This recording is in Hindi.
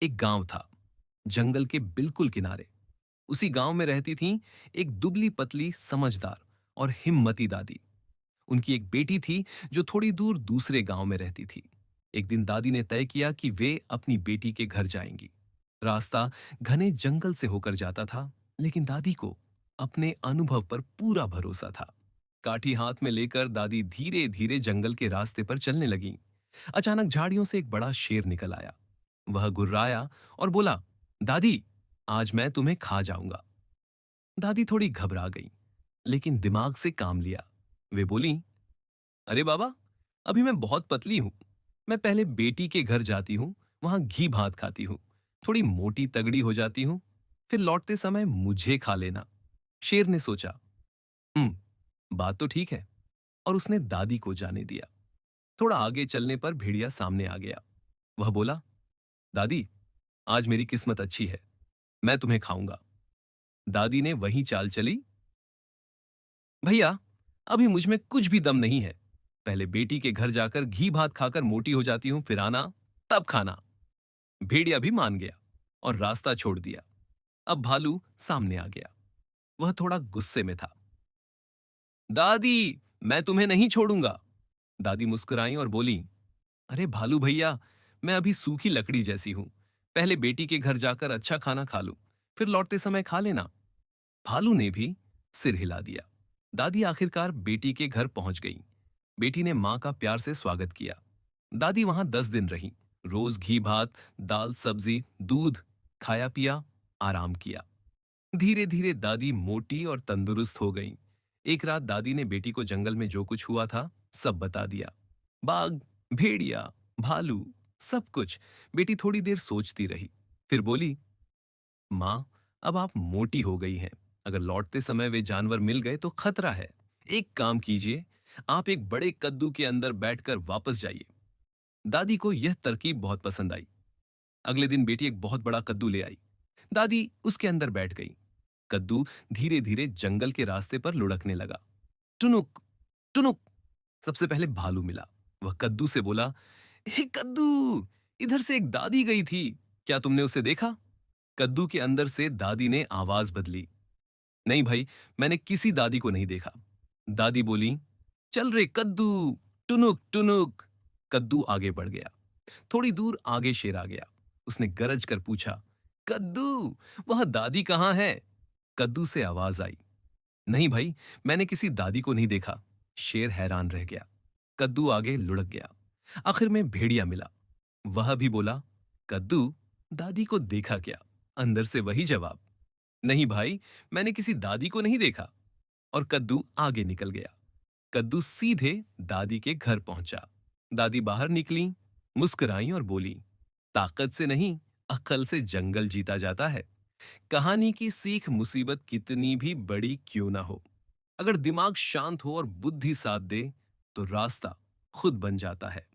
एक गांव था, जंगल के बिल्कुल किनारे। उसी गांव में रहती थी एक दुबली पतली समझदार और हिम्मती दादी। उनकी एक बेटी थी जो थोड़ी दूर दूसरे गांव में रहती थी। एक दिन दादी ने तय किया कि वे अपनी बेटी के घर जाएंगी। रास्ता घने जंगल से होकर जाता था, लेकिन दादी को अपने अनुभव पर पूरा भरोसा था। काठी हाथ में लेकर दादी धीरे धीरे जंगल के रास्ते पर चलने लगी। अचानक झाड़ियों से एक बड़ा शेर निकल आया। वह गुर्राया और बोला, दादी, आज मैं तुम्हें खा जाऊंगा। दादी थोड़ी घबरा गई, लेकिन दिमाग से काम लिया। वे बोली, अरे बाबा, अभी मैं बहुत पतली हूं। मैं पहले बेटी के घर जाती हूँ, वहां घी भात खाती हूँ, थोड़ी मोटी तगड़ी हो जाती हूँ, फिर लौटते समय मुझे खा लेना। शेर ने सोचा, बात तो ठीक है, और उसने दादी को जाने दिया। थोड़ा आगे चलने पर भेड़िया सामने आ गया। वह बोला, दादी, आज मेरी किस्मत अच्छी है, मैं तुम्हें खाऊंगा। दादी ने वही चाल चली, भैया, अभी मुझ में कुछ भी दम नहीं है। पहले बेटी के घर जाकर घी भात खाकर मोटी हो जाती हूं, फिर आना, तब खाना। भेड़िया भी मान गया और रास्ता छोड़ दिया। अब भालू सामने आ गया। वह थोड़ा गुस्से में था। दादी, मैं तुम्हें नहीं छोड़ूंगा। दादी मुस्कुराई और बोली, अरे भालू भैया, मैं अभी सूखी लकड़ी जैसी हूं। पहले बेटी के घर जाकर अच्छा खाना खा लूं, फिर लौटते समय खा लेना। भालू ने भी सिर हिला दिया। दादी आखिरकार बेटी के घर पहुंच गई। बेटी ने मां का प्यार से स्वागत किया। दादी वहां 10 दिन रही। रोज घी भात, दाल सब्जी, दूध खाया पिया, आराम किया। धीरे धीरे दादी मोटी और तंदुरुस्त हो गई। एक रात दादी ने बेटी को जंगल में जो कुछ हुआ था सब बता दिया। बाघ, भेड़िया, भालू, सब कुछ। बेटी थोड़ी देर सोचती रही, फिर बोली, मां, अब आप मोटी हो गई हैं। अगर लौटते समय वे जानवर मिल गए तो खतरा है। एक काम कीजिए, आप एक बड़े कद्दू के अंदर बैठकर वापस जाइए। दादी को यह तरकीब बहुत पसंद आई। अगले दिन बेटी एक बहुत बड़ा कद्दू ले आई। दादी उसके अंदर बैठ गई। कद्दू धीरे धीरे जंगल के रास्ते पर लुढ़कने लगा। टुनुक, टुनुक। सबसे पहले भालू मिला। वह कद्दू से बोला, हे कद्दू, इधर से एक दादी गई थी, क्या तुमने उसे देखा? कद्दू के अंदर से दादी ने आवाज बदली, नहीं भाई, मैंने किसी दादी को नहीं देखा। दादी बोली, चल रे कद्दू, टुनुक टुनुक। कद्दू आगे बढ़ गया। थोड़ी दूर आगे शेर आ गया। उसने गरज कर पूछा, कद्दू, वह दादी कहाँ है? कद्दू से आवाज आई, नहीं भाई, मैंने किसी दादी को नहीं देखा। शेर हैरान रह गया। कद्दू आगे लुढ़क गया। आखिर में भेड़िया मिला। वह भी बोला, कद्दू, दादी को देखा क्या? अंदर से वही जवाब, नहीं भाई, मैंने किसी दादी को नहीं देखा। और कद्दू आगे निकल गया। कद्दू सीधे दादी के घर पहुंचा। दादी बाहर निकली, मुस्कुराई और बोली, ताकत से नहीं, अक्ल से जंगल जीता जाता है। कहानी की सीख, मुसीबत कितनी भी बड़ी क्यों ना हो, अगर दिमाग शांत हो और बुद्धि साथ दे, तो रास्ता खुद बन जाता है।